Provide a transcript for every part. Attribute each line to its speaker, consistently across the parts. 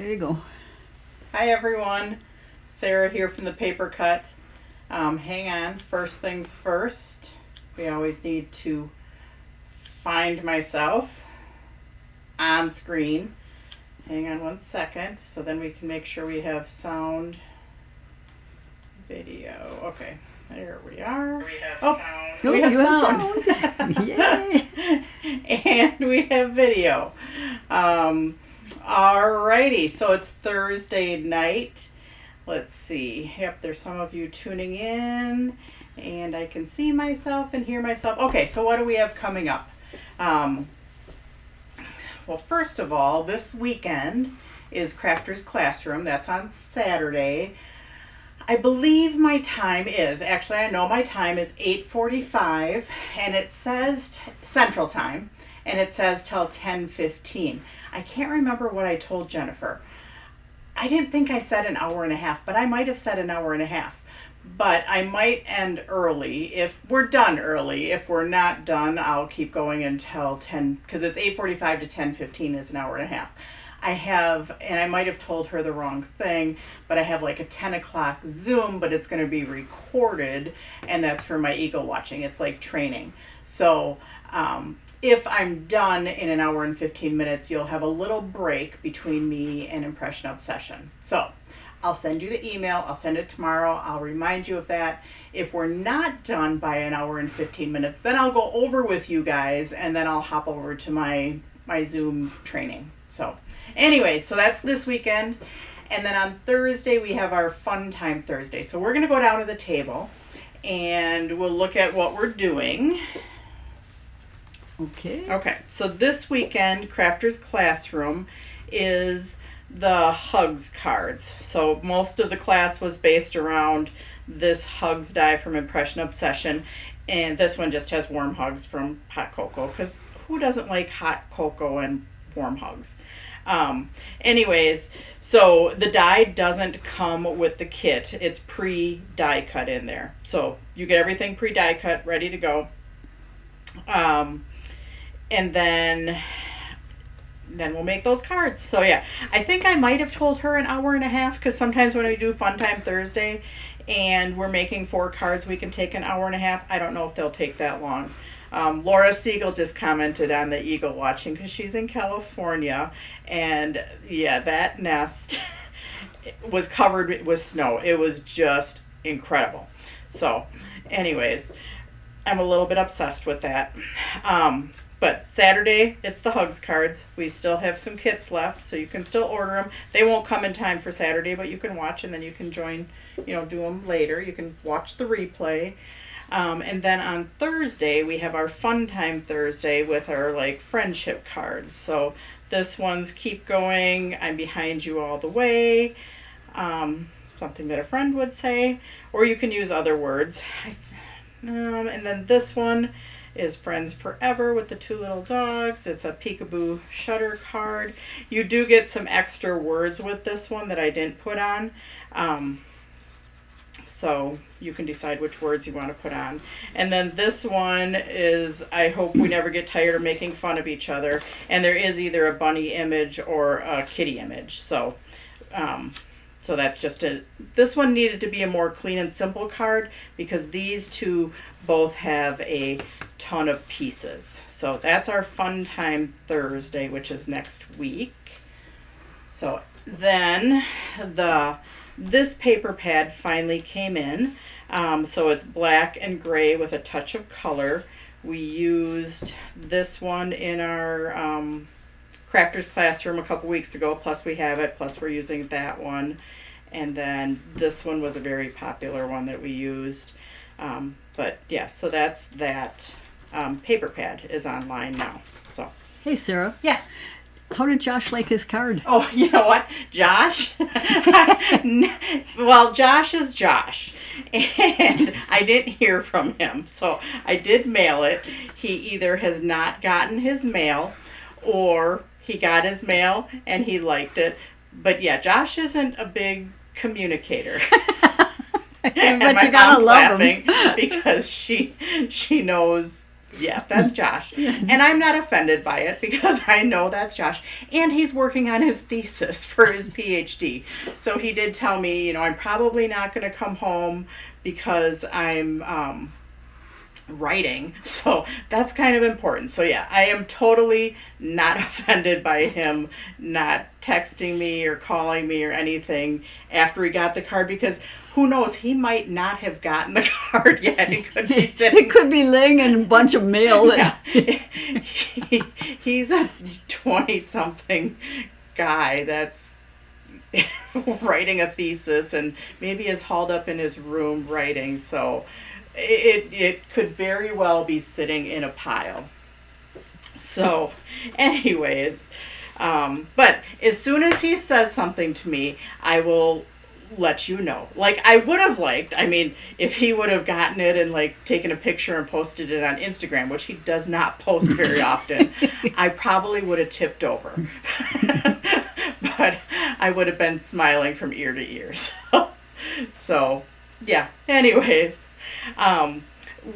Speaker 1: There you go.
Speaker 2: Hi everyone, Sarah here from the Paper Cut. Hang on, first things first, we always need to find myself on screen. Hang on 1 second, so then we can make sure we have sound, video. Okay, there we are. We have sound.
Speaker 1: Oh,
Speaker 2: We have
Speaker 1: you
Speaker 2: sound.
Speaker 1: have sound. Yay!
Speaker 2: And we have video. Alrighty, so it's Thursday night. Let's see. Yep, there's some of you tuning in, and I can see myself and hear myself. Okay, so what do we have coming up? Well, first of all, this weekend is Crafters Classroom. That's on Saturday. I believe my time is, actually I know my time is 8:45, and it says Central Time, and it says till 10:15. I can't remember what I told Jennifer. I didn't think I said an hour and a half, but I might have said an hour and a half. But I might end early if we're done early. If we're not done, I'll keep going until 10, because it's 8:45 to 10:15 is an hour and a half. I have, and I might have told her the wrong thing, but I have like a 10 o'clock Zoom, but it's going to be recorded, and that's for my eagle watching. It's like training. So if I'm done in an hour and 15 minutes, you'll have a little break between me and Impression Obsession. So I'll send you the email. I'll send it tomorrow. I'll remind you of that. If we're not done by an hour and 15 minutes, then I'll go over with you guys, and then I'll hop over to my Zoom training. So anyway, so that's this weekend. And then on Thursday, we have our Fun Time Thursday. So we're going to go down to the table, and we'll look at what we're doing. Okay, so this weekend, Crafters Classroom is the Hugs cards. So most of the class was based around this Hugs die from Impression Obsession, and this one just has warm hugs from hot cocoa, because who doesn't like hot cocoa and warm hugs? Anyways, so the die doesn't come with the kit. It's pre-die cut in there. So you get everything pre-die cut, ready to go. And then we'll make those cards. So yeah, I think I might have told her an hour and a half, because sometimes when we do Fun Time Thursday and we're making 4 cards, we can take an hour and a half. I don't know if they'll take that long. Laura Siegel just commented on the eagle watching, because she's in California, and yeah, that nest was covered with snow. It was just incredible. So anyways, I'm a little bit obsessed with that. But Saturday, it's the Hugs cards. We still have some kits left, so you can still order them. They won't come in time for Saturday, but you can watch, and then you can join, do them later. You can watch the replay. And then on Thursday, we have our Fun Time Thursday with our friendship cards. So this one's Keep Going, I'm Behind You All the Way, something that a friend would say, or you can use other words. And then this one is Friends Forever with the 2 little dogs. It's a Peekaboo Shutter card. You do get some extra words with this one that I didn't put on. So you can decide which words you want to put on. And then this one is I Hope We Never Get Tired of Making Fun of Each Other. And there is either a bunny image or a kitty image. So that's just this one needed to be a more clean and simple card, because these two both have a ton of pieces. So that's our Fun Time Thursday, which is next week. So then this paper pad finally came in. So it's black and gray with a touch of color. We used this one in our Crafters Classroom a couple weeks ago, plus we have it, plus we're using that one. And then this one was a very popular one that we used. But yeah, so that's that. Paper pad is online now. So
Speaker 1: Hey, Sarah.
Speaker 2: yes.
Speaker 1: How did Josh like his card?
Speaker 2: Oh, you know what? Josh? Well, Josh is Josh. And I didn't hear from him. So I did mail it. He either has not gotten his mail, or he got his mail and he liked it. But yeah, Josh isn't a big communicator.
Speaker 1: But
Speaker 2: And my
Speaker 1: you gotta
Speaker 2: mom's
Speaker 1: love him.
Speaker 2: laughing because she knows Yeah, that's Josh. And I'm not offended by it because I know that's Josh. And he's working on his thesis for his PhD. So he did tell me, I'm probably not going to come home because I'm writing. So that's kind of important. So yeah, I am totally not offended by him not texting me or calling me or anything after he got the card, because who knows, he might not have gotten the card yet. It could be sitting.
Speaker 1: It could be laying in a bunch of mail.
Speaker 2: Yeah. He's a 20-something guy that's writing a thesis and maybe is hauled up in his room writing. So it could very well be sitting in a pile. So anyways, but as soon as he says something to me, I will let you know. Like, I would have liked, if he would have gotten it and like taken a picture and posted it on Instagram, which he does not post very often, I probably would have tipped over. But I would have been smiling from ear to ear. So yeah, anyways,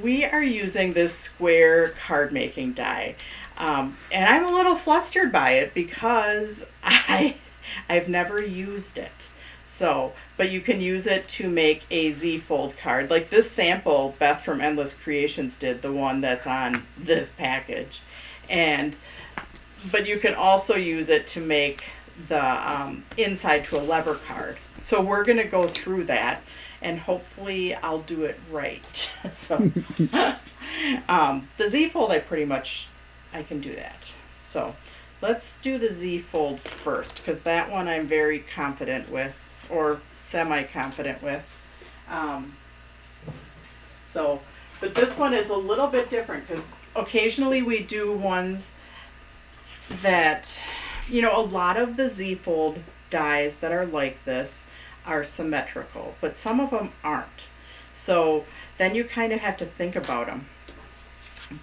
Speaker 2: we are using this square card making die. And I'm a little flustered by it because I've never used it. So, but you can use it to make a Z-fold card. Like this sample Beth from Endless Creations did, the one that's on this package. But you can also use it to make the inside to a lever card. So we're going to go through that, and hopefully I'll do it right. So the Z-fold, I can do that. So let's do the Z-fold first, because that one I'm very confident with, or semi-confident with. But this one is a little bit different because occasionally we do ones that, a lot of the Z-fold dies that are like this are symmetrical, but some of them aren't. So then you kind of have to think about them.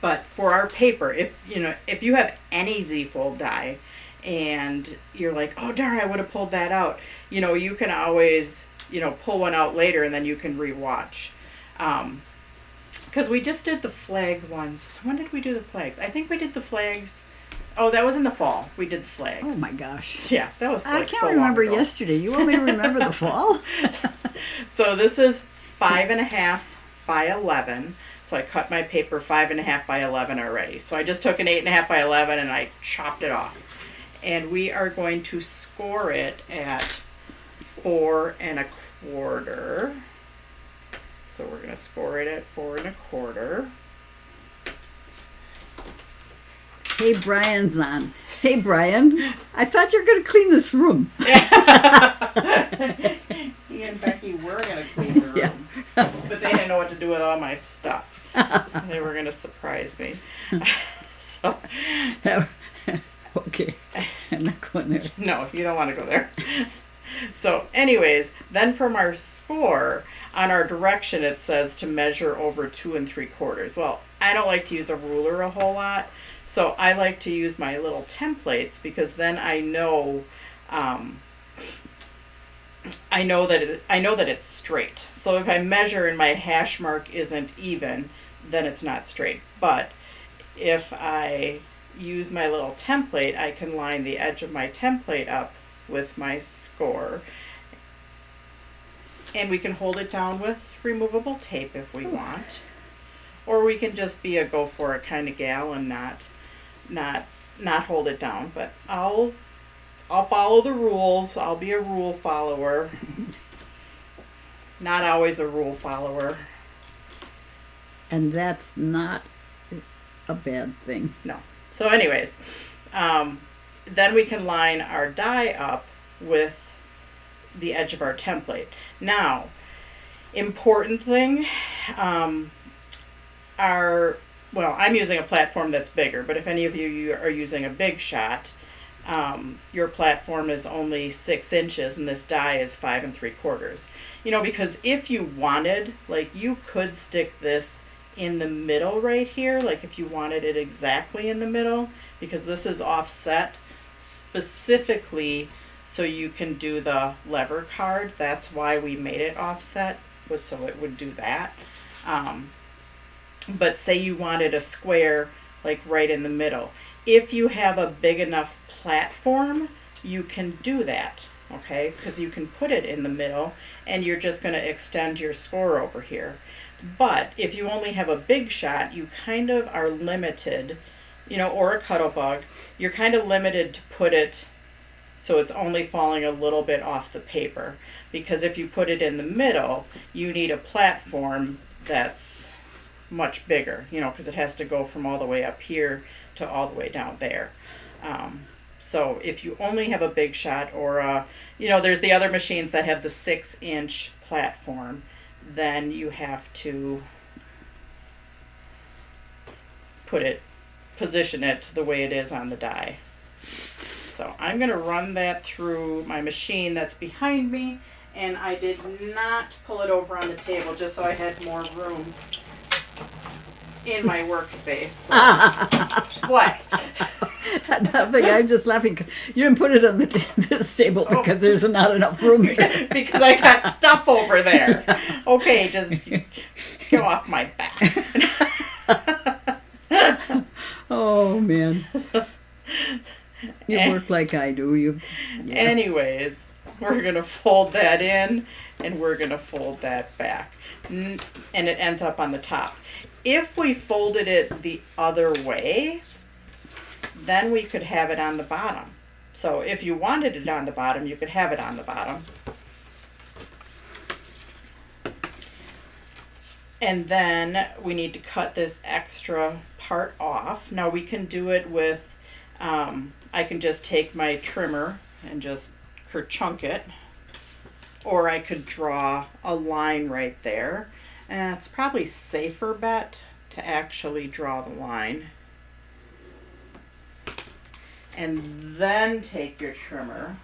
Speaker 2: But for our paper, if you have any Z-fold die and you're like, oh darn, I would have pulled that out, you can always, pull one out later and then you can rewatch. Because we just did the flag ones. When did we do the flags? I think we did the flags. Oh, that was in the fall. We did the flags.
Speaker 1: Oh my gosh.
Speaker 2: Yeah, that was
Speaker 1: I
Speaker 2: like
Speaker 1: can't
Speaker 2: so
Speaker 1: remember
Speaker 2: long ago.
Speaker 1: yesterday. You want me to remember the fall?
Speaker 2: So this is 5.5 by 11. So I cut my paper 5.5 by 11 already. So I just took an 8.5 by 11 and I chopped it off. And we are going to score it at 4 1/4. So we're going to score it at 4 1/4.
Speaker 1: Hey, Brian's on. Hey, Brian. I thought you were going to clean this room.
Speaker 2: He and Becky were going to clean the room.
Speaker 1: Yeah.
Speaker 2: But they didn't know what to do with all my stuff. They were going to surprise me. So,
Speaker 1: Okay. I'm not going there.
Speaker 2: no, you don't want to go there. So anyways, then from our score, on our direction it says to measure over 2 3/4. Well, I don't like to use a ruler a whole lot, so I like to use my little templates, because then I know that it's straight. So if I measure and my hash mark isn't even, then it's not straight. But if I use my little template, I can line the edge of my template up with my score, and we can hold it down with removable tape if we want, or we can just be a go for it kind of gal and not hold it down. But I'll follow the rules. I'll be a rule follower. Not always a rule follower.
Speaker 1: And that's not a bad thing.
Speaker 2: No. So anyways, then we can line our die up with the edge of our template. Now, important thing, I'm using a platform that's bigger, but if any of you are using a Big Shot, your platform is only 6 inches and this die is 5 3/4. Because if you wanted, like, you could stick this in the middle right here, like if you wanted it exactly in the middle, because this is offset specifically so you can do the lever card. That's why we made it offset, was so it would do that. But say you wanted a square like right in the middle. If you have a big enough platform, you can do that, okay? Because you can put it in the middle and you're just going to extend your score over here. But if you only have a big shot, you kind of are limited, or a Cuttlebug, you're kind of limited to put it so it's only falling a little bit off the paper. Because if you put it in the middle, you need a platform that's much bigger, because it has to go from all the way up here to all the way down there. So if you only have a big shot, or there's the other machines that have the 6-inch platform, then you have to position it the way it is on the die. So I'm going to run that through my machine that's behind me, and I did not pull it over on the table just so I had more room in my workspace. What?
Speaker 1: Nothing. I'm just laughing. You didn't put it on this table because there's not enough room here.
Speaker 2: Because I got stuff over there. Okay, just get off my back.
Speaker 1: Oh man, you work like I do. Yeah.
Speaker 2: Anyways, we're gonna fold that in, and we're gonna fold that back, and it ends up on the top. If we folded it the other way, then we could have it on the bottom. So if you wanted it on the bottom, you could have it on the bottom. And then we need to cut this extra part off. Now we can do it with, I can just take my trimmer and just kerchunk it, or I could draw a line right there. And it's probably safer bet to actually draw the line. And then take your trimmer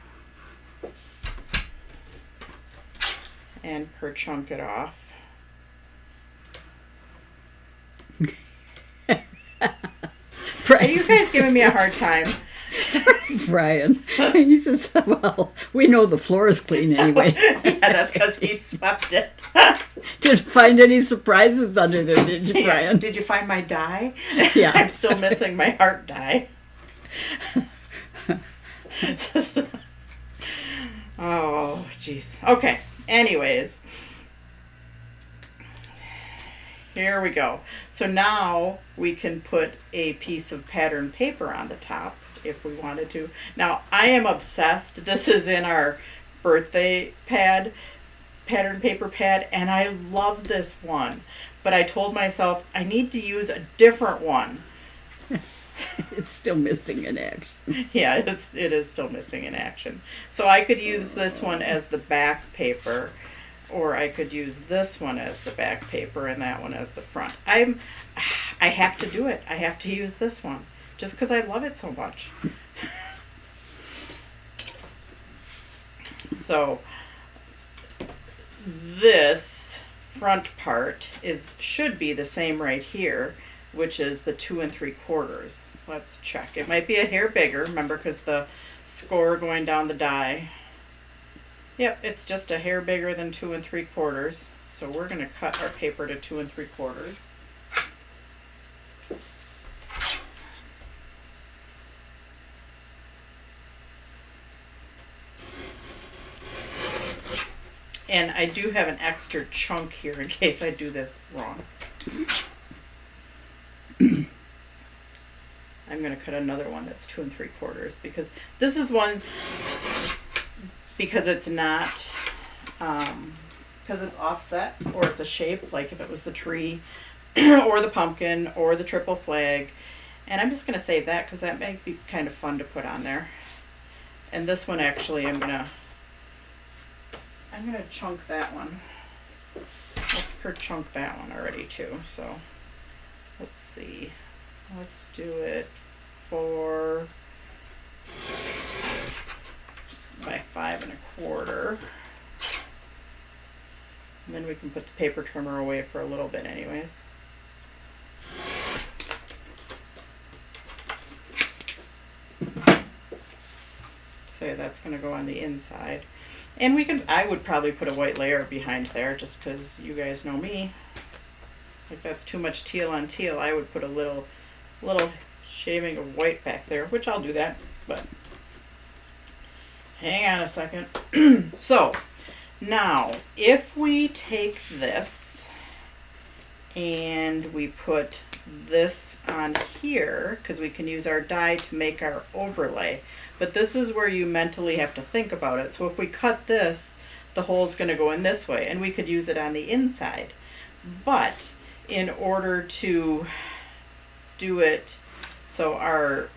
Speaker 2: and kerchunk it off. Are you guys giving me a hard time?
Speaker 1: Brian, he says, well, we know the floor is clean anyway.
Speaker 2: Yeah, that's because he swept it.
Speaker 1: Didn't find any surprises under there, did you, Brian?
Speaker 2: Did you find my die?
Speaker 1: Yeah.
Speaker 2: I'm still missing my heart die. Oh, jeez. Okay, anyways. Here we go. So now we can put a piece of pattern paper on the top if we wanted to. Now, I am obsessed. This is in our birthday pad, pattern paper pad, and I love this one. But I told myself I need to use a different one.
Speaker 1: It's still missing in action.
Speaker 2: Yeah, it is still missing in action. So I could use this one as the back paper, or I could use this one as the back paper and that one as the front. I have to do it. I have to use this one just because I love it so much. So this front part should be the same right here, which is the 2 3/4. Let's check. It might be a hair bigger, remember, because the score going down the die. Yep, it's just a hair bigger than 2 3/4. So we're going to cut our paper to 2 3/4. And I do have an extra chunk here in case I do this wrong. I'm going to cut another one that's 2 3/4 because this is one, because it's not, because it's offset, or it's a shape, like if it was the tree or the pumpkin or the triple flag. And I'm just going to save that because that might be kind of fun to put on there. And this one actually I'm going to chunk that one. Let's chunk that one already too. So let's see. Let's do it 4 by 5 1/4. And then we can put the paper trimmer away for a little bit anyways. So that's going to go on the inside. And I would probably put a white layer behind there just because you guys know me. If that's too much teal on teal, I would put a little shaving of white back there, which I'll do that, but hang on a second. So, now, if we take this and we put this on here, because we can use our die to make our overlay, but this is where you mentally have to think about it. So if we cut this, the hole's going to go in this way, and we could use it on the inside. But in order to do it so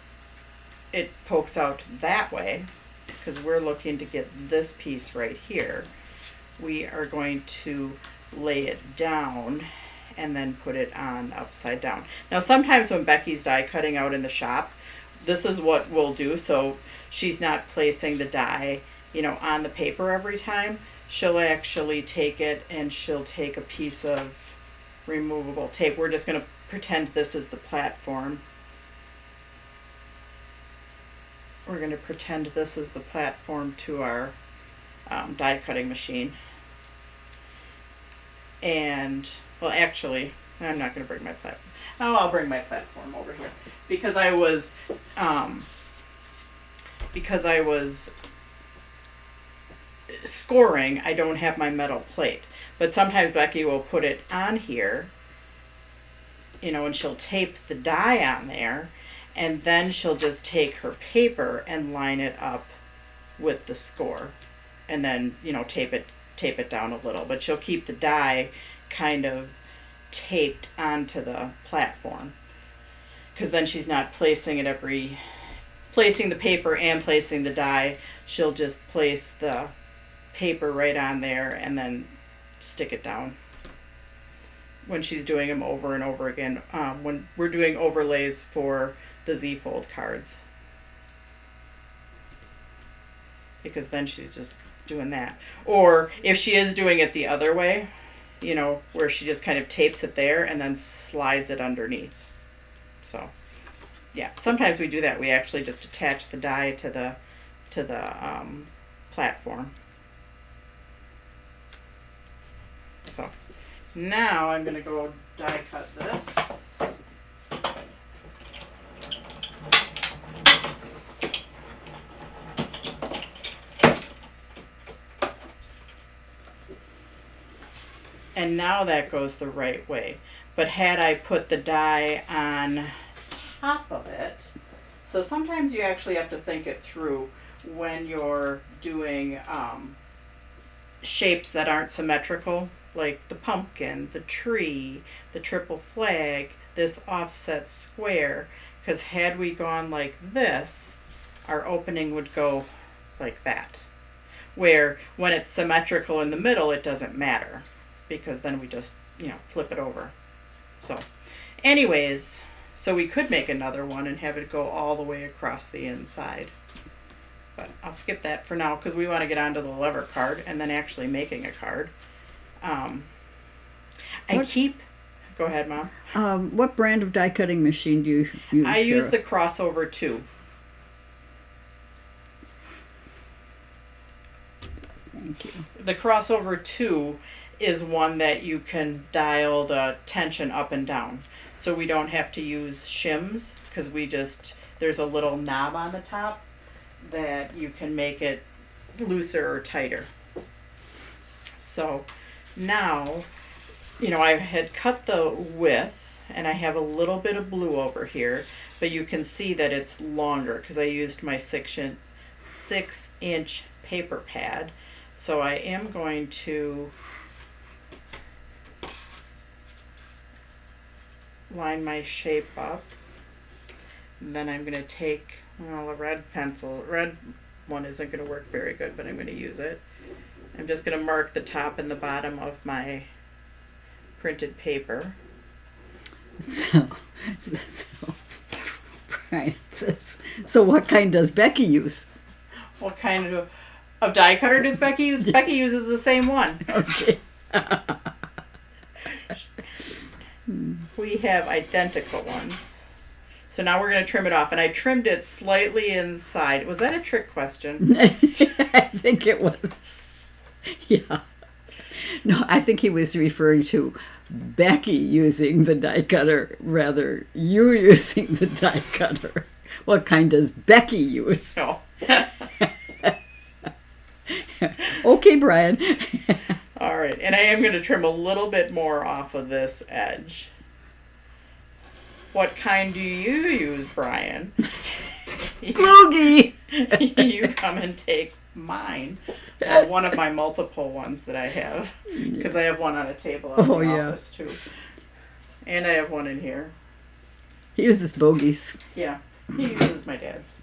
Speaker 2: it pokes out that way, because we're looking to get this piece right here, we are going to lay it down and then put it on upside down. Now sometimes when Becky's die cutting out in the shop, this is what we'll do, so she's not placing the die, on the paper every time. She'll actually take it and she'll take a piece of removable tape. We're just going to pretend this is the platform. We're going to pretend this is the platform to our die cutting machine. And, well, actually, I'm not going to bring my platform. Oh, I'll bring my platform over here. Because I was scoring, I don't have my metal plate. But sometimes Becky will put it on here, and she'll tape the die on there, and then she'll just take her paper and line it up with the score, and then, tape it down a little. But she'll keep the die kind of taped onto the platform, because then she's not placing the paper and placing the die. She'll just place the paper right on there and then stick it down when she's doing them over and over again, when we're doing overlays for the Z-fold cards, because then she's just doing that. Or if she is doing it the other way, where she just kind of tapes it there and then slides it underneath. So yeah, sometimes we do that. We actually just attach the die to the platform. So now I'm going to go die cut this. And now that goes the right way. But had I put the die on top of it, so sometimes you actually have to think it through when you're doing shapes that aren't symmetrical, like the pumpkin, the tree, the triple flag, this offset square, because had we gone like this, our opening would go like that. Where when it's symmetrical in the middle, it doesn't matter, because then we just, flip it over. So anyways, so we could make another one and have it go all the way across the inside. But I'll skip that for now because we want to get onto the lever card and then actually making a card. Go ahead, Mom.
Speaker 1: What brand of die cutting machine do you use?
Speaker 2: I use the Crossover 2.
Speaker 1: Thank you.
Speaker 2: The Crossover 2 is one that you can dial the tension up and down. So we don't have to use shims, because there's a little knob on the top that you can make it looser or tighter. So now, I had cut the width and I have a little bit of blue over here, but you can see that it's longer because I used my 6-inch paper pad. So I am going to line my shape up. And then I'm going to take a red pencil. Red one isn't going to work very good, but I'm going to use it. I'm just going to mark the top and the bottom of my printed paper.
Speaker 1: So what kind does Becky use?
Speaker 2: What kind of die cutter does Becky use? Becky uses the same one.
Speaker 1: Okay.
Speaker 2: We have identical ones. So now we're going to trim it off. And I trimmed it slightly inside. Was that a trick question?
Speaker 1: I think it was. Yeah. No, I think he was referring to Becky using the die cutter, rather you using the die cutter. What kind does Becky use?
Speaker 2: No.
Speaker 1: Okay, Brian.
Speaker 2: All right, and I am going to trim a little bit more off of this edge. What kind do you use, Brian?
Speaker 1: Boogie!
Speaker 2: You come and take mine. Well, one of my multiple ones that I have. Because I have one on a table in the office, too. And I have one in here.
Speaker 1: He uses bogeys.
Speaker 2: Yeah, he uses my dad's.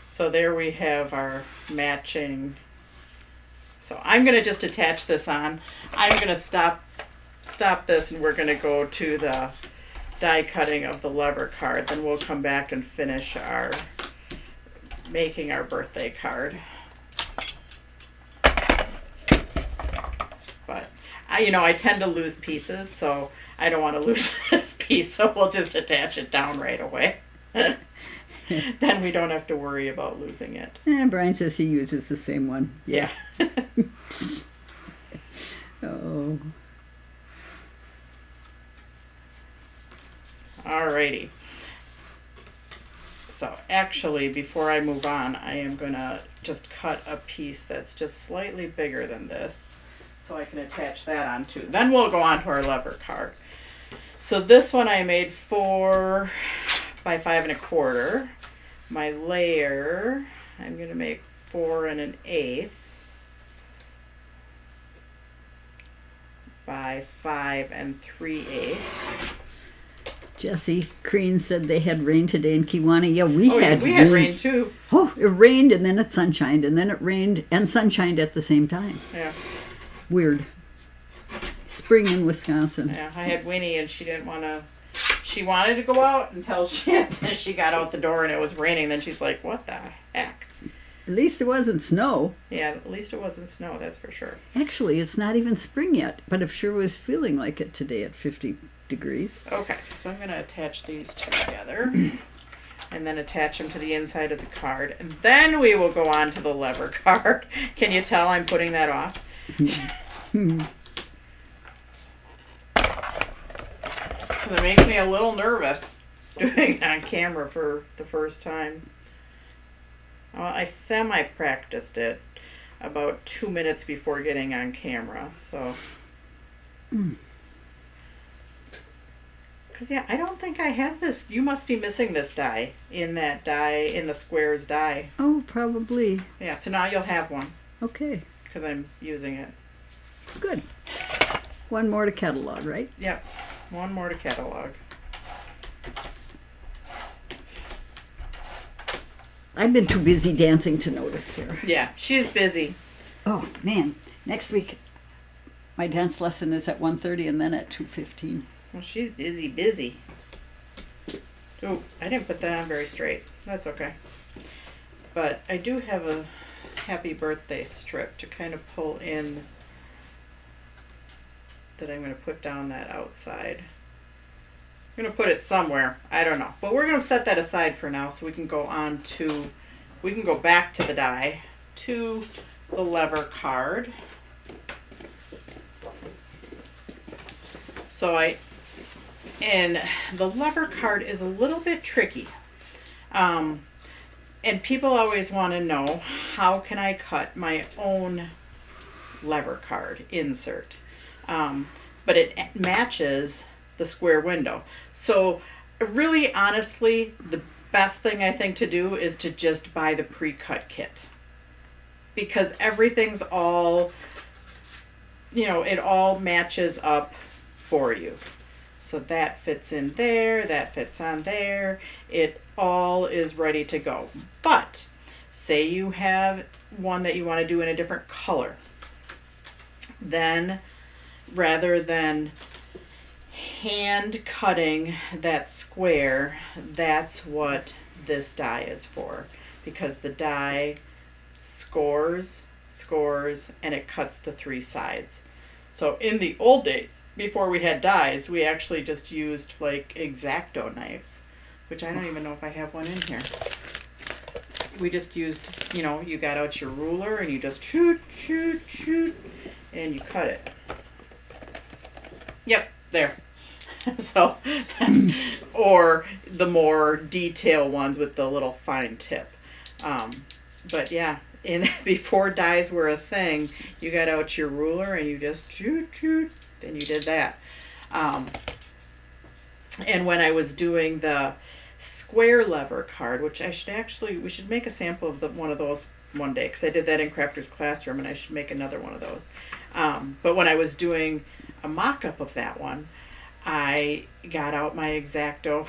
Speaker 2: So there we have our matching. So I'm going to just attach this on. I'm going to stop this, and we're going to go to the die cutting of the lever card. Then we'll come back and finish our making our birthday card. But I tend to lose pieces, so I don't want to lose this piece, so we'll just attach it down right away. Then we don't have to worry about losing it.
Speaker 1: Brian says he uses the same one.
Speaker 2: Yeah.
Speaker 1: Oh.
Speaker 2: Alrighty. So actually, before I move on, I am going to just cut a piece that's just slightly bigger than this, so I can attach that on too. Then we'll go on to our lever card. So this one I made 4 by 5 1/4. My layer, I'm going to make 4 1/8 by 5 3/8.
Speaker 1: Jesse Crean said they had rain today in Kiwana. Yeah, we had
Speaker 2: rain too.
Speaker 1: Oh, it rained and then it sunshined and then it rained and sunshined at the same time.
Speaker 2: Yeah.
Speaker 1: Weird. Spring in Wisconsin.
Speaker 2: Yeah, I had Winnie and she wanted to go out until she got out the door and it was raining. Then she's like, what the heck?
Speaker 1: At least it wasn't snow.
Speaker 2: Yeah, at least it wasn't snow, that's for sure.
Speaker 1: Actually, it's not even spring yet, but it sure was feeling like it today at 50 degrees.
Speaker 2: Okay, so I'm going to attach these two together and then attach them to the inside of the card. And then we will go on to the lever card. Can you tell I'm putting that off? It makes me a little nervous doing it on camera for the first time. Well, I semi-practiced it about 2 minutes before getting on camera, so. Because, yeah, I don't think I have this. You must be missing this die in the squares die.
Speaker 1: Oh, probably.
Speaker 2: Yeah, so now you'll have one.
Speaker 1: Okay.
Speaker 2: Because I'm using it.
Speaker 1: Good. One more to catalog, right?
Speaker 2: Yep. One more to catalog.
Speaker 1: I've been too busy dancing to notice, Sarah.
Speaker 2: Yeah, she's busy.
Speaker 1: Oh, man. Next week, my dance lesson is at 1:30 and then at 2:15.
Speaker 2: Well, she's busy. Oh, I didn't put that on very straight. That's okay. But I do have a happy birthday strip to kind of pull in that I'm going to put down that outside. I'm going to put it somewhere. I don't know. But we're going to set that aside for now so we can go back to the die, to the lever card. And the lever card is a little bit tricky. And people always want to know, how can I cut my own lever card insert? But it matches the square window. So really, honestly, the best thing I think to do is to just buy the pre-cut kit. Because everything's all, it all matches up for you. So that fits in there, that fits on there. It all is ready to go. But say you have one that you want to do in a different color. Then rather than hand cutting that square, that's what this die is for. Because the die scores, and it cuts the 3 sides. So in the old days, before we had dies, we actually just used like X-Acto knives, which I don't even know if I have one in here. We just used, you got out your ruler and you just shoot, and you cut it. Yep, there. So, or the more detail ones with the little fine tip. Um, but yeah, before dies were a thing, you got out your ruler and you just choo choo, and you did that. Um, and when I was doing the square lever card, which we should make a sample of one of those one day, because I did that in Crafter's Classroom, and I should make another one of those. But when I was doing a mock-up of that one, I got out my X-Acto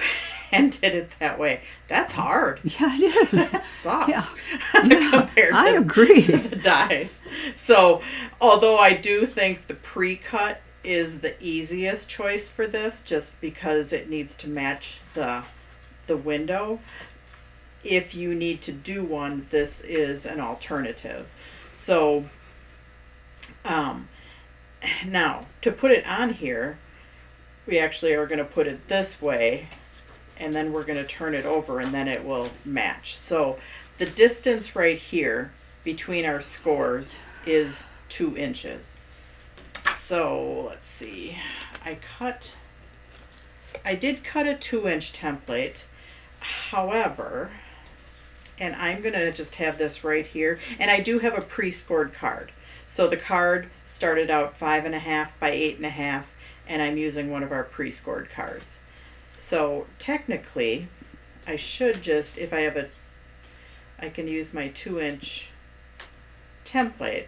Speaker 2: and did it that way. That's hard.
Speaker 1: Yeah, it is.
Speaker 2: That sucks
Speaker 1: Yeah,
Speaker 2: compared to
Speaker 1: I agree.
Speaker 2: the dies. So, although I do think the pre-cut is the easiest choice for this, just because it needs to match the window, if you need to do one, this is an alternative. So, now, to put it on here, we actually are going to put it this way, and then we're going to turn it over, and then it will match. So the distance right here between our scores is 2 inches. So let's see, I did cut a 2-inch template. However, and I'm going to just have this right here, and I do have a pre-scored card. So the card started out 5.5 by 8.5, and I'm using one of our pre-scored cards. So technically, I should just, if I have I can use my 2-inch template,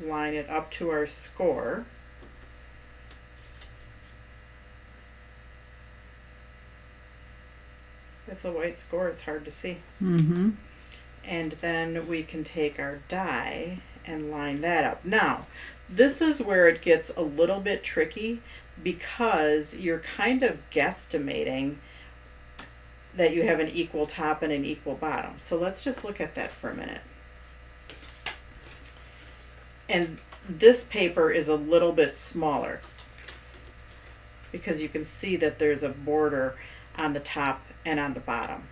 Speaker 2: line it up to our score. It's a white score, it's hard to see.
Speaker 1: Mm-hmm.
Speaker 2: And then we can take our die and line that up. Now, this is where it gets a little bit tricky, because you're kind of guesstimating that you have an equal top and an equal bottom. So let's just look at that for a minute. And this paper is a little bit smaller, because you can see that there's a border on the top and on the bottom.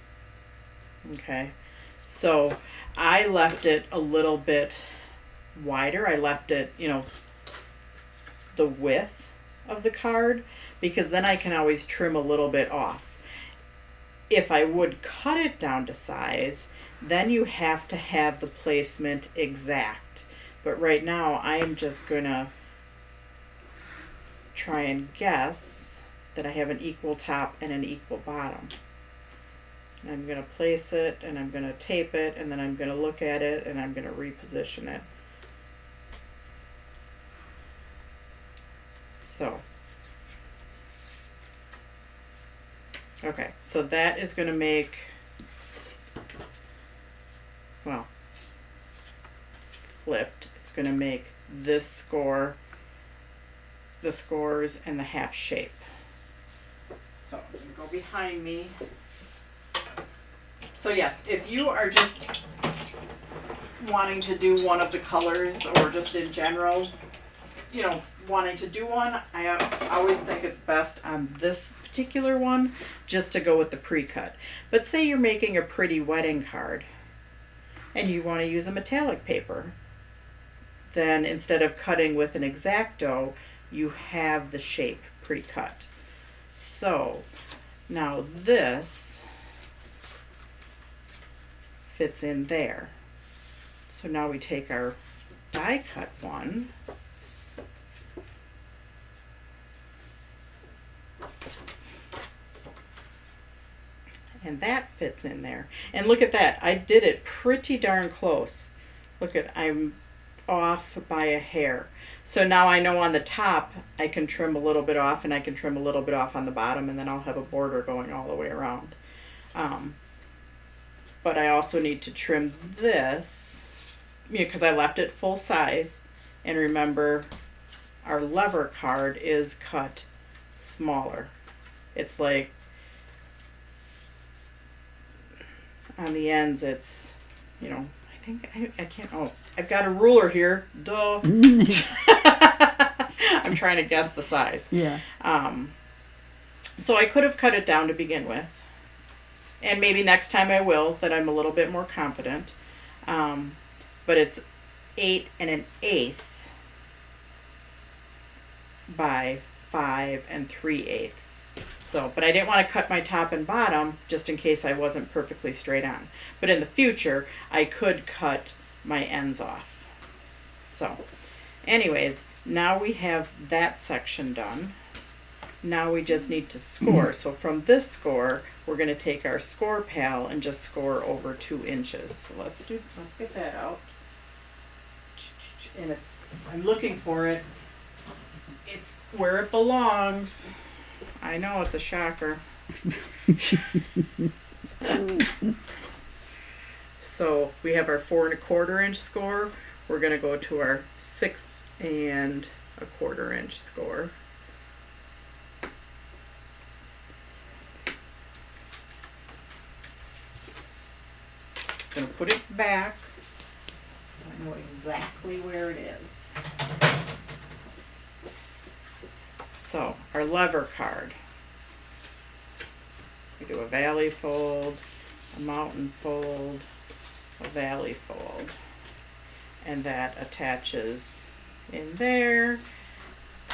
Speaker 2: Okay, so I left it a little bit wider. I left it, the width of the card, because then I can always trim a little bit off. If I would cut it down to size, then you have to have the placement exact. But right now I am just gonna try and guess that I have an equal top and an equal bottom. And I'm going to place it, and I'm going to tape it, and then I'm going to look at it, and I'm going to reposition it. So, okay, so that is going to make, well, flipped. It's going to make this score, the scores, and the half shape. So I'm going to go behind me. So yes, if you are just wanting to do one of the colors, or just in general, wanting to do one, I always think it's best on this particular one just to go with the pre-cut. But say you're making a pretty wedding card and you want to use a metallic paper, then instead of cutting with an X-Acto, you have the shape pre-cut. So now this fits in there. So now we take our die cut one, and that fits in there. And look at that, I did it pretty darn close. Look at, I'm off by a hair. So now I know on the top I can trim a little bit off, and I can trim a little bit off on the bottom, and then I'll have a border going all the way around. But I also need to trim this, because I left it full size. And remember, our lever card is cut smaller. It's like, on the ends, it's, I think, I can't, I've got a ruler here, duh. I'm trying to guess the size.
Speaker 1: Yeah.
Speaker 2: So I could have cut it down to begin with. And maybe next time I will, that I'm a little bit more confident. But it's 8 1/8 by 5 3/8. So, but I didn't want to cut my top and bottom just in case I wasn't perfectly straight on. But in the future, I could cut my ends off. So, anyways, now we have that section done. Now we just need to score. So from this score, we're going to take our score pal and just score over 2 inches. So let's get that out. And I'm looking for it. It's where it belongs. I know, it's a shocker. So we have our 4 1/4 inch score. We're going to go to our 6 1/4 inch score. Going to put it back so I know exactly where it is. So our lever card. We do a valley fold, a mountain fold, a valley fold, and that attaches in there.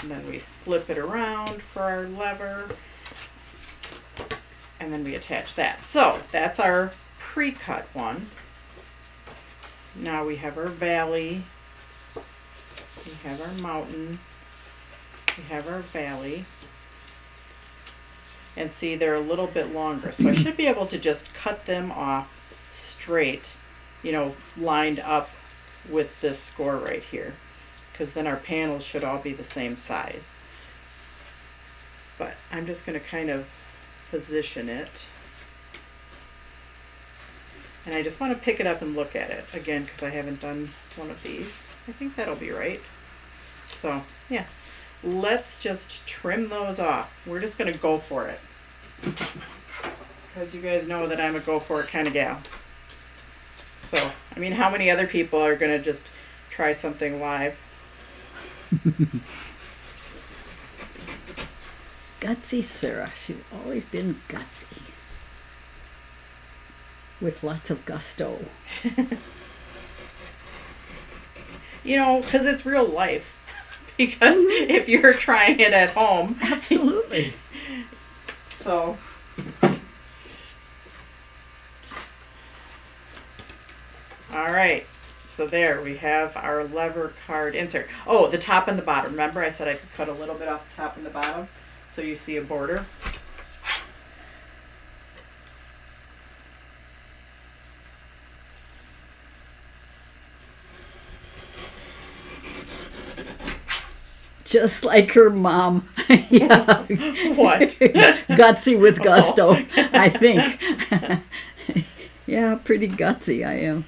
Speaker 2: And then we flip it around for our lever, and then we attach that. So that's our pre-cut one. Now we have our valley, we have our mountain, we have our valley, and see, they're a little bit longer, so I should be able to just cut them off straight, you know, lined up with this score right here, because then our panels should all be the same size. But I'm just going to kind of position it. And I just want to pick it up and look at it again because I haven't done one of these. I think that'll be right. So, yeah. Let's just trim those off. We're just going to go for it. Because you guys know that I'm a go for it kind of gal. So, I mean, how many other people are going to just try something live?
Speaker 1: Gutsy Sarah. She's always been gutsy. With lots of gusto.
Speaker 2: You know, because it's real life. Because if you're trying it at home.
Speaker 1: Absolutely.
Speaker 2: So. All right. So there we have our lever card insert. Oh, the top and the bottom. Remember I said I could cut a little bit off the top and the bottom so you see a border?
Speaker 1: Just like her mom. Yeah.
Speaker 2: What?
Speaker 1: Gutsy with gusto, I think. Yeah, pretty gutsy I am.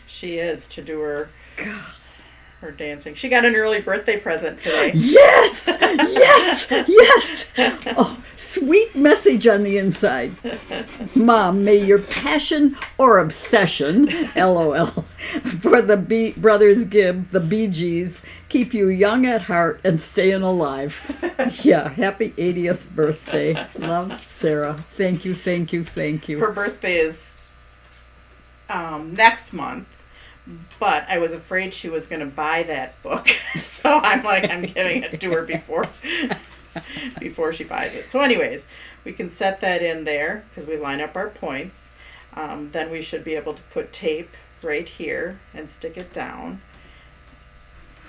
Speaker 2: She is, to do her dancing. She got an early birthday present today.
Speaker 1: Yes! Yes! Yes! Oh, sweet message on the inside. Mom, may your passion or obsession, LOL, for the Brothers Gibb, the Bee Gees, keep you young at heart and staying alive. Yeah, happy 80th birthday. Love, Sarah. Thank you, thank you, thank you.
Speaker 2: Her birthday is next month. But I was afraid she was going to buy that book. So I'm like, I'm giving it to her before she buys it. So anyways, we can set that in there because we line up our points. Then we should be able to put tape right here and stick it down.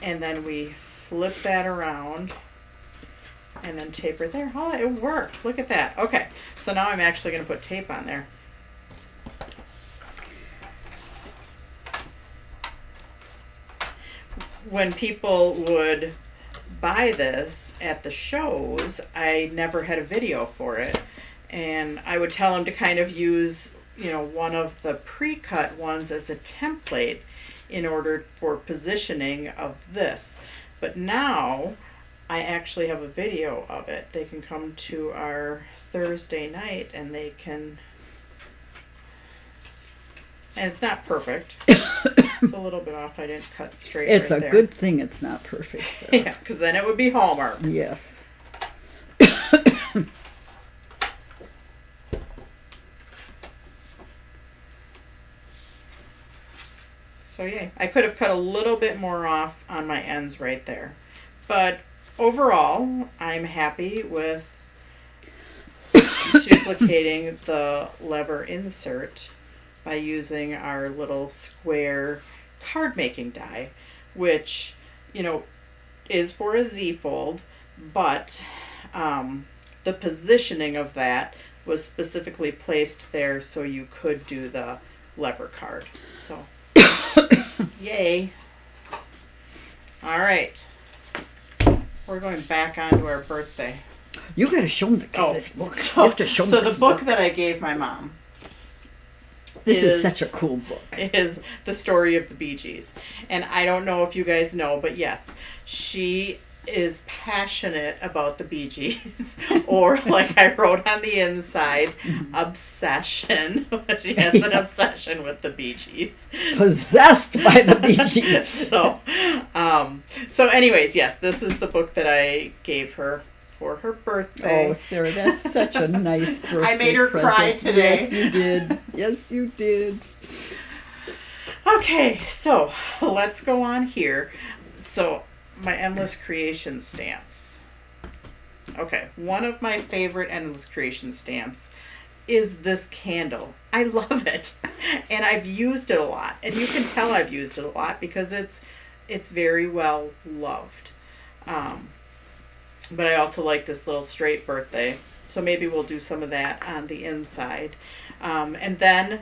Speaker 2: And then we flip that around and then tape right there. Oh, it worked. Look at that. Okay, so now I'm actually going to put tape on there. When people would buy this at the shows, I never had a video for it. And I would tell them to kind of use, you know, one of the pre-cut ones as a template in order for positioning of this. But now I actually have a video of it. They can come to our Thursday night and they can, and it's not perfect. It's a little bit off. I didn't cut straight.
Speaker 1: It's
Speaker 2: right
Speaker 1: a
Speaker 2: there.
Speaker 1: good thing it's not perfect. So.
Speaker 2: Yeah, because then it would be Hallmark.
Speaker 1: Yes.
Speaker 2: So yeah, I could have cut a little bit more off on my ends right there. But overall, I'm happy with duplicating the lever insert by using our little square card making die, which, you know, is for a Z fold, but the positioning of that was specifically placed there so you could do the lever card. So, yay. All right. We're going back onto our birthday.
Speaker 1: You got to show them this book. You have to show them
Speaker 2: So
Speaker 1: this
Speaker 2: the book
Speaker 1: book.
Speaker 2: that I gave my mom
Speaker 1: This is such a cool book.
Speaker 2: is The Story of the Bee Gees. And I don't know if you guys know, but yes, she is passionate about the Bee Gees. Or, like I wrote on the inside, obsession. She has an obsession with the Bee Gees.
Speaker 1: Possessed by the Bee Gees.
Speaker 2: So anyways, yes, this is the book that I gave her for her birthday.
Speaker 1: Oh, Sarah, that's such a nice birthday
Speaker 2: I made her
Speaker 1: present.
Speaker 2: cry today.
Speaker 1: Yes, you did. Yes, you did.
Speaker 2: Okay, so let's go on here. So, my Endless Creation stamps. Okay, one of my favorite Endless Creation stamps is this candle. I love it. And I've used it a lot. And you can tell I've used it a lot because it's very well loved. But I also like this little straight birthday. So maybe we'll do some of that on the inside. And then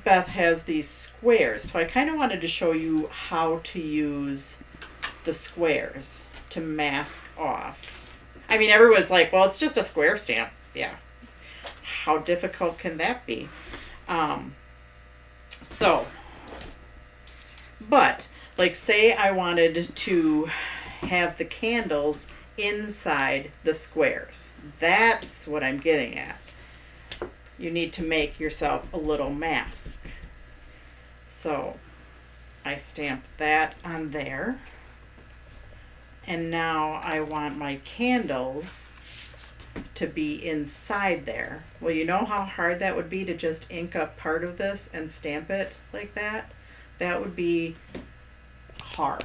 Speaker 2: Beth has these squares. So I kind of wanted to show you how to use the squares to mask off. I mean, everyone's like, well, it's just a square stamp. Yeah. How difficult can that be? But like say I wanted to have the candles inside the squares. That's what I'm getting at. You need to make yourself a little mask. So I stamped that on there. And now I want my candles to be inside there. Well, you know how hard that would be to just ink up part of this and stamp it like that? That would be hard.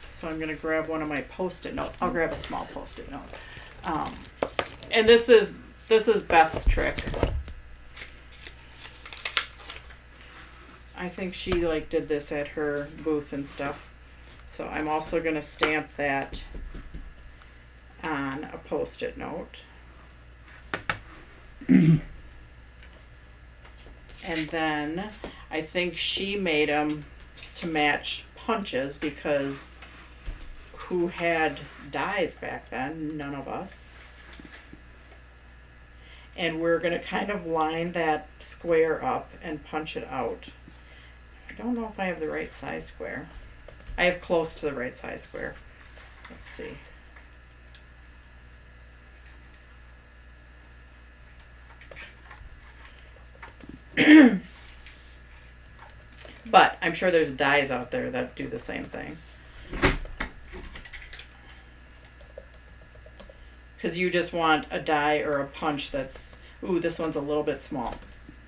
Speaker 2: So I'm going to grab one of my Post-it notes. I'll grab a small Post-it note. And this is Beth's trick. I think she like did this at her booth and stuff. So I'm also going to stamp that on a Post-it note. And then I think she made them to match punches because who had dies back then? None of us. And we're going to kind of line that square up and punch it out. I don't know if I have the right size square. I have close to the right size square. Let's see. But I'm sure there's dies out there that do the same thing. Because you just want a die or a punch that's, ooh, this one's a little bit small.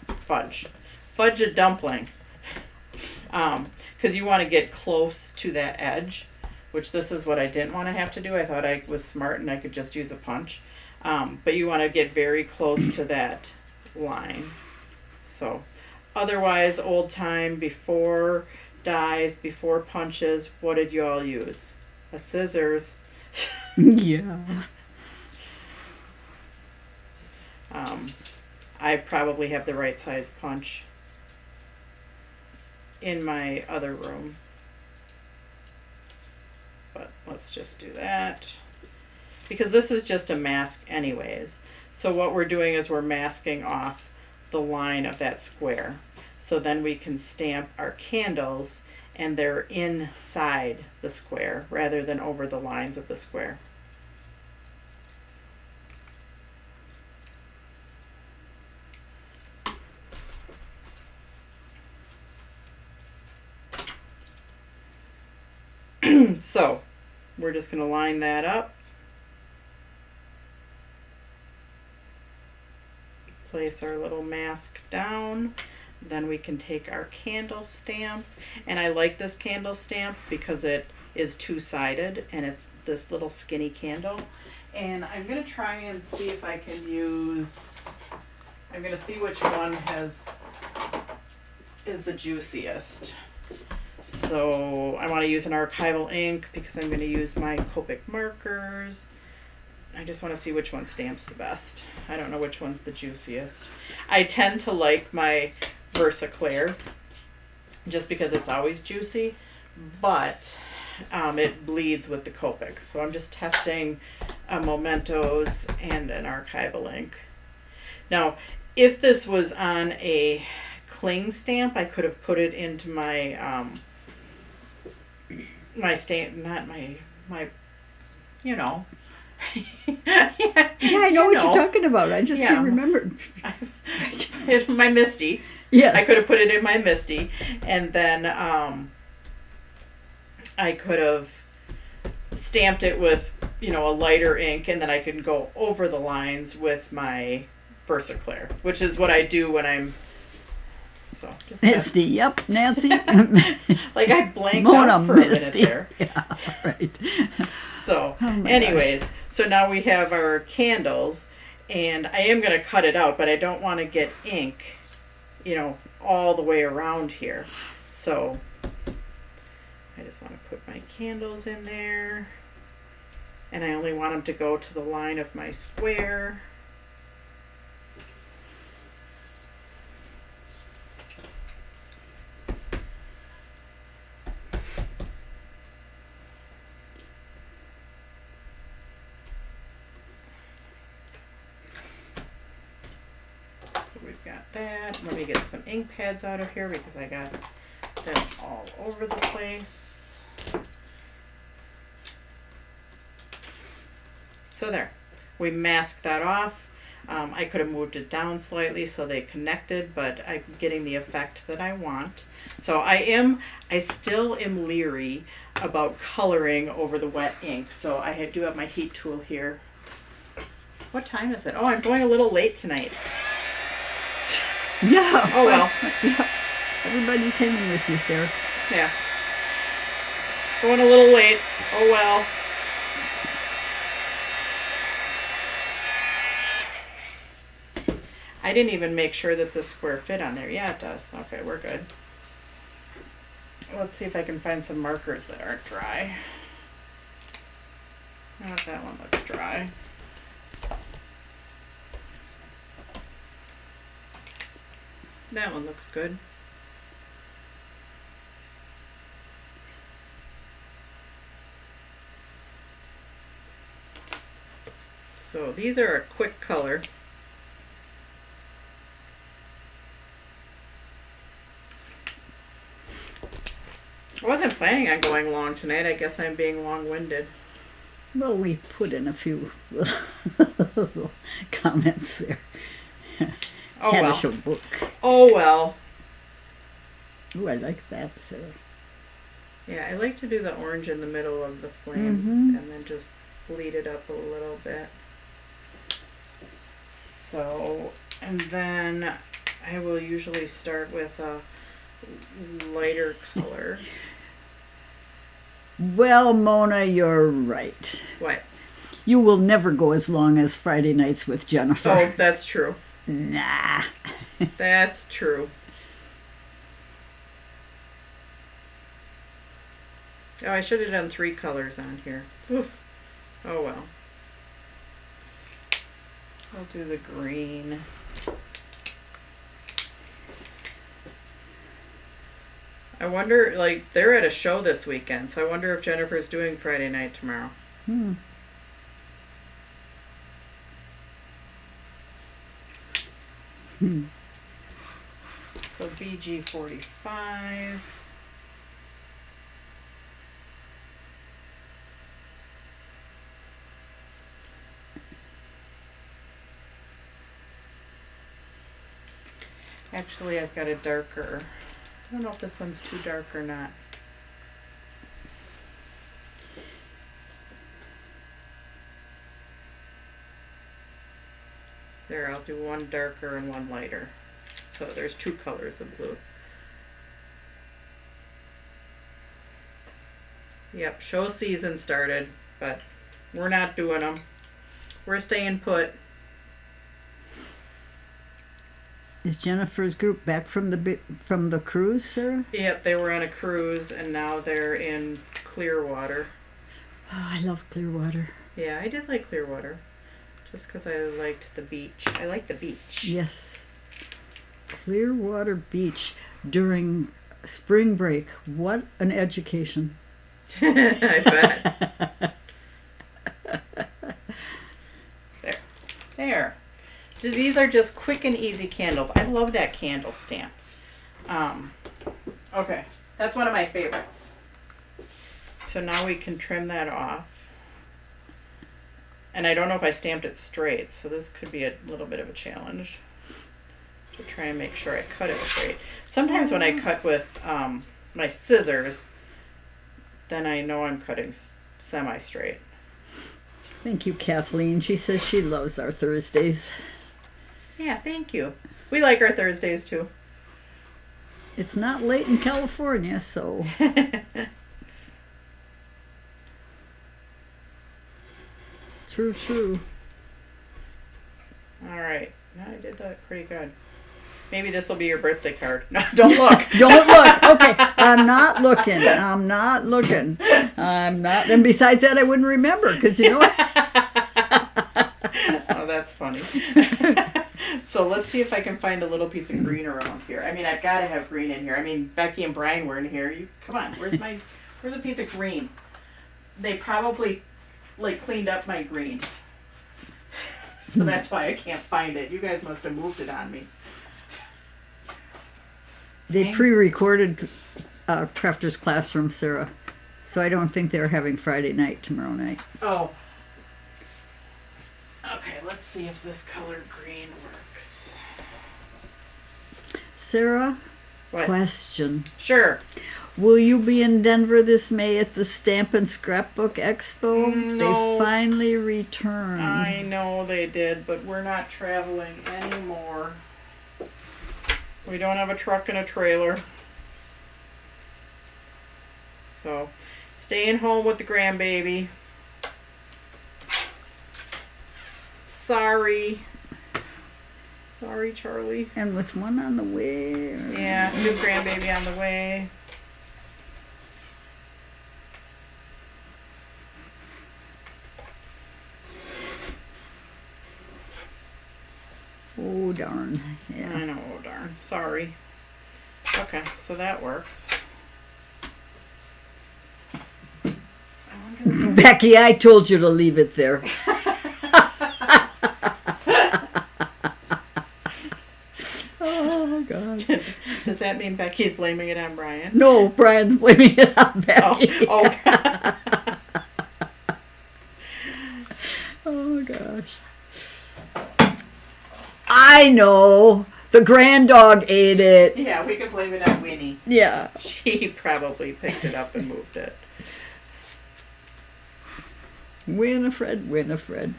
Speaker 2: Fudge. Fudge a dumpling. Because you want to get close to that edge, which this is what I didn't want to have to do. I thought I was smart and I could just use a punch. But you want to get very close to that line. So, otherwise, old time, before dies, before punches, what did you all use? A scissors.
Speaker 1: Yeah.
Speaker 2: I probably have the right size punch in my other room. But let's just do that. Because this is just a mask anyways. So what we're doing is we're masking off the line of that square. So then we can stamp our candles and they're inside the square rather than over the lines of the square. So we're just going to line that up. Place our little mask down. Then we can take our candle stamp. And I like this candle stamp because it is two-sided, and it's this little skinny candle. And I'm gonna try and see if I can use, I'm gonna see which one is the juiciest. So I want to use an archival ink because I'm going to use my Copic markers. I just want to see which one stamps the best. I don't know which one's the juiciest. I tend to like my Versaclear just because it's always juicy, but it bleeds with the Copics. So I'm just testing a Mementos and an archival ink. Now, if this was on a cling stamp, I could have put it into my my stamp, not my you know.
Speaker 1: Yeah, I know what you're talking about. I just can't remember.
Speaker 2: It's my Misty.
Speaker 1: Yes.
Speaker 2: I could have put it in my Misty, and then I could have stamped it with, you know, a lighter ink, and then I can go over the lines with my Versaclear, which is what I do when I'm. So just
Speaker 1: Misty, yep, Nancy.
Speaker 2: like I blanked out for a minute there.
Speaker 1: Yeah, right.
Speaker 2: So,
Speaker 1: Oh my
Speaker 2: anyways,
Speaker 1: gosh.
Speaker 2: so now we have our candles, and I am going to cut it out, but I don't want to get ink, you know, all the way around here. So I just want to put my candles in there, and I only want them to go to the line of my square. We've got that. Let me get some ink pads out of here because I got them all over the place. So there. We masked that off. I could have moved it down slightly so they connected, but I'm getting the effect that I want. So I still am leery about coloring over the wet ink. So I do have my heat tool here. What time is it? Oh, I'm going a little late tonight.
Speaker 1: Yeah.
Speaker 2: Oh well.
Speaker 1: Yeah. Everybody's hanging with you, Sarah.
Speaker 2: Yeah. Going a little late. Oh well. I didn't even make sure that the square fit on there. Yeah, it does. Okay, we're good. Let's see if I can find some markers that aren't dry. Oh, that one looks dry. That one looks good. So these are a quick color. I wasn't planning on going long tonight. I guess I'm being long-winded.
Speaker 1: Well, we put in a few little comments there.
Speaker 2: Oh
Speaker 1: Had to show
Speaker 2: well.
Speaker 1: book.
Speaker 2: Oh well.
Speaker 1: Ooh, I like that, Sarah.
Speaker 2: Yeah, I like to do the orange in the middle of the flame and then just bleed it up a little bit. So, and then I will usually start with a lighter color.
Speaker 1: Well, Mona, you're right.
Speaker 2: What?
Speaker 1: You will never go as long as Friday Nights with Jennifer.
Speaker 2: Oh, that's true.
Speaker 1: Nah.
Speaker 2: That's true. Oh, I should have done 3 colors on here. Oof. Oh well. I'll do the green. I wonder, like, they're at a show this weekend, so I wonder if Jennifer's doing Friday night tomorrow. So BG45. Actually, I've got a darker. I don't know if this one's too dark or not. There, I'll do one darker and one lighter. So there's 2 colors of blue. Yep, show season started, but we're not doing them. We're staying put.
Speaker 1: Is Jennifer's group back from the cruise, Sarah?
Speaker 2: Yep, they were on a cruise and now they're in Clearwater.
Speaker 1: Oh, I love Clearwater.
Speaker 2: Yeah, I did like Clearwater. Just because I liked the beach. I like the beach.
Speaker 1: Yes. Clearwater Beach during spring break. What an education.
Speaker 2: I bet. There. These are just quick and easy candles. I love that candle stamp. Okay, that's one of my favorites. So now we can trim that off. And I don't know if I stamped it straight, so this could be a little bit of a challenge to try and make sure I cut it straight. Sometimes when I cut with my scissors, then I know I'm cutting semi-straight.
Speaker 1: Thank you, Kathleen. She says she loves our Thursdays.
Speaker 2: Yeah, thank you. We like our Thursdays too.
Speaker 1: It's not late in California, so. True.
Speaker 2: All right. No, I did that pretty good. Maybe this will be your birthday card. No, don't look.
Speaker 1: Don't look. Okay, I'm not looking. And besides that, I wouldn't remember because you know what?
Speaker 2: Oh, that's funny. So let's see if I can find a little piece of green around here. I mean, I've got to have green in here. I mean, Becky and Brian were in here. Come on. Where's a piece of green? They probably cleaned up my green. So that's why I can't find it. You guys must have moved it on me.
Speaker 1: They pre-recorded Crafter's Classroom, Sarah. So I don't think they're having Friday night tomorrow night.
Speaker 2: Oh. Okay, let's see if this color green works.
Speaker 1: Sarah,
Speaker 2: What?
Speaker 1: question.
Speaker 2: Sure.
Speaker 1: Will you be in Denver this May at the Stamp and Scrapbook Expo?
Speaker 2: No.
Speaker 1: They finally returned.
Speaker 2: I know they did, but we're not traveling anymore. We don't have a truck and a trailer. So, staying home with the grandbaby. Sorry, Charlie.
Speaker 1: And with one on the way.
Speaker 2: Yeah, new grandbaby on the way.
Speaker 1: Oh, darn. Yeah.
Speaker 2: I know, oh darn. Sorry. Okay, so that works.
Speaker 1: Becky, I told you to leave it there. Oh, God.
Speaker 2: Does that mean Becky's blaming it on Brian?
Speaker 1: No, Brian's blaming it on Becky.
Speaker 2: Oh.
Speaker 1: Oh, gosh. I know. The grand dog ate it.
Speaker 2: Yeah, we could blame it on Winnie.
Speaker 1: Yeah.
Speaker 2: She probably picked it up and moved it.
Speaker 1: Winifred.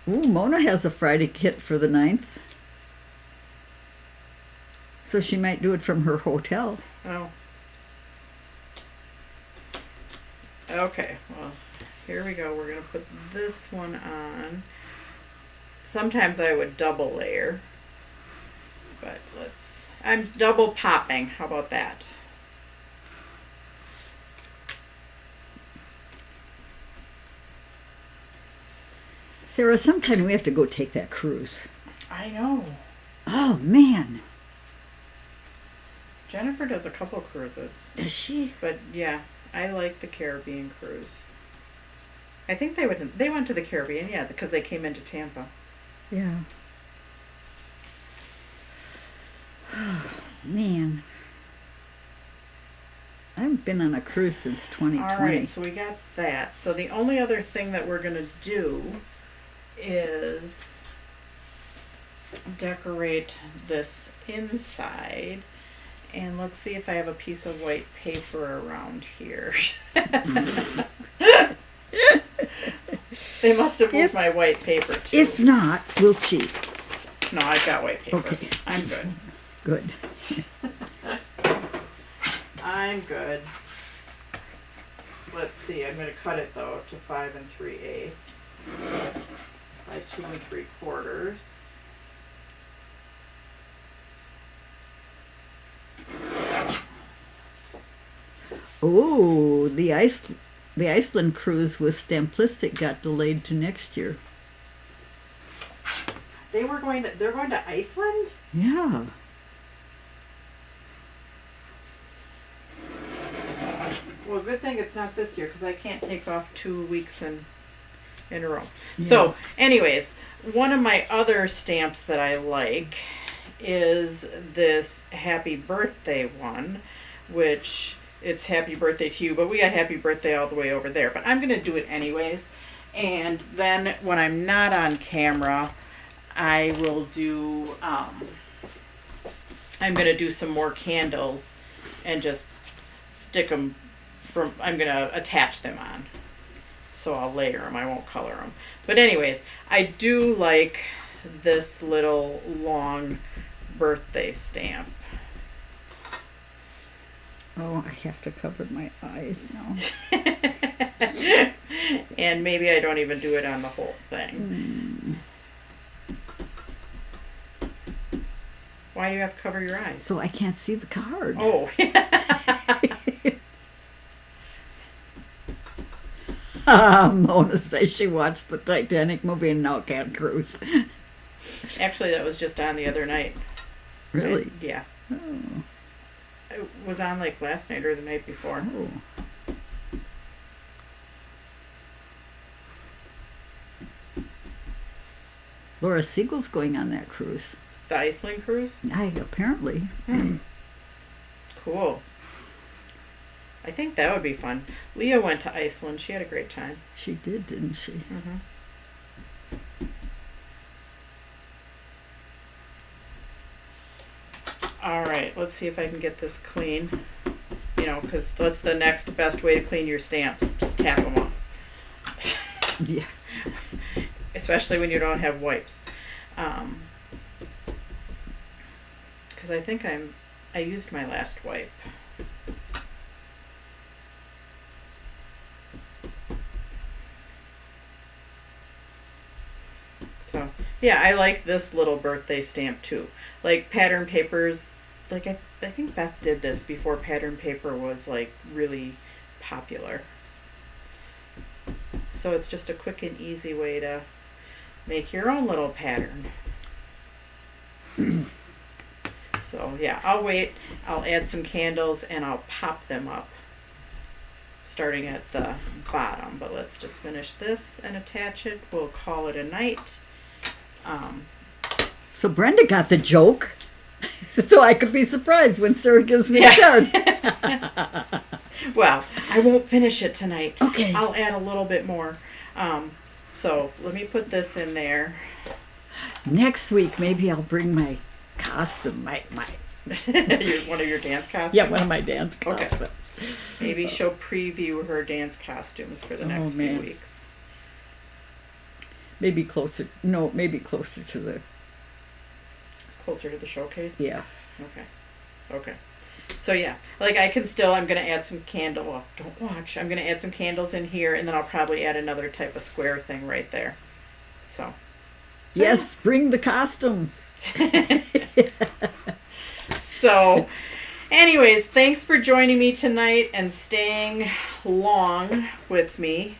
Speaker 1: Ooh, Mona has a Friday kit for the 9th. So she might do it from her hotel.
Speaker 2: Oh. Okay, well, here we go. We're going to put this one on. Sometimes I would double layer. But I'm double popping. How about that?
Speaker 1: Sarah, sometime we have to go take that cruise.
Speaker 2: I know.
Speaker 1: Oh, man.
Speaker 2: Jennifer does a couple cruises.
Speaker 1: Does she?
Speaker 2: But yeah, I like the Caribbean cruise. I think they went to the Caribbean, yeah, because they came into Tampa.
Speaker 1: Yeah. Oh, man. I haven't been on a cruise since 2020.
Speaker 2: All right, so we got that. So the only other thing that we're going to do is decorate this inside. And let's see if I have a piece of white paper around here. They must have moved my white paper too.
Speaker 1: If not, we'll cheat.
Speaker 2: No, I've got white paper.
Speaker 1: Okay.
Speaker 2: I'm good.
Speaker 1: Good.
Speaker 2: I'm good. Let's see, I'm going to cut it though to 5 3/8 by 2 3/4.
Speaker 1: Oh, the Iceland cruise with Stamplistic got delayed to next year.
Speaker 2: They're going to Iceland?
Speaker 1: Yeah.
Speaker 2: Well, good thing it's not this year because I can't take off 2 weeks in a row.
Speaker 1: Yeah.
Speaker 2: So, anyways, one of my other stamps that I like is this happy birthday one, which it's happy birthday to you, but we got happy birthday all the way over there. But I'm going to do it anyways. And then when I'm not on camera, I will do, I'm going to do some more candles and just stick them I'm going to attach them on. So I'll layer them, I won't color them. But anyways, I do like this little long birthday stamp.
Speaker 1: Oh, I have to cover my eyes now.
Speaker 2: And maybe I don't even do it on the whole thing. Why do you have to cover your eyes?
Speaker 1: So I can't see the card.
Speaker 2: Oh.
Speaker 1: Mona says she watched the Titanic movie and now can't cruise.
Speaker 2: Actually, that was just on the other night.
Speaker 1: Really?
Speaker 2: Yeah.
Speaker 1: Oh.
Speaker 2: It was on like last night or the night before.
Speaker 1: Oh. Laura Siegel's going on that cruise.
Speaker 2: The Iceland cruise?
Speaker 1: Apparently.
Speaker 2: Cool. I think that would be fun. Leah went to Iceland. She had a great time.
Speaker 1: She did, didn't she?
Speaker 2: Mm-hmm. All right, let's see if I can get this clean. You know, because that's the next best way to clean your stamps. Just tap them off.
Speaker 1: Yeah.
Speaker 2: Especially when you don't have wipes. Because I think I used my last wipe. So, yeah, I like this little birthday stamp too. Like pattern papers, like I think Beth did this before pattern paper was like really popular. So it's just a quick and easy way to make your own little pattern. So yeah, I'll wait. I'll add some candles and I'll pop them up starting at the bottom. But let's just finish this and attach it. We'll call it a night.
Speaker 1: So Brenda got the joke. So I could be surprised when Sarah gives me a card.
Speaker 2: Well, I won't finish it tonight.
Speaker 1: Okay.
Speaker 2: I'll add a little bit more. So let me put this in there.
Speaker 1: Next week, maybe I'll bring my costume, my
Speaker 2: One of your dance costumes?
Speaker 1: yeah, one of my dance
Speaker 2: Okay.
Speaker 1: costumes.
Speaker 2: Maybe she'll preview her dance costumes for the next few
Speaker 1: man.
Speaker 2: weeks.
Speaker 1: Maybe closer to the,
Speaker 2: Closer to the showcase?
Speaker 1: yeah.
Speaker 2: Okay. So yeah, like I'm going to add some candle. Well, don't watch. I'm going to add some candles in here, and then I'll probably add another type of square thing right there. So
Speaker 1: Yes, bring the costumes.
Speaker 2: So, anyways, thanks for joining me tonight and staying long with me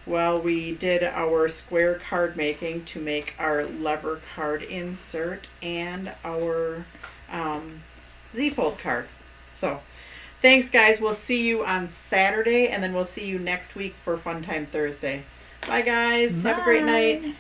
Speaker 2: while we did our square card making to make our lever card insert and our Z-fold card. So, thanks guys. We'll see you on Saturday and then we'll see you next week for Fun Time Thursday. Bye guys. Have a great night.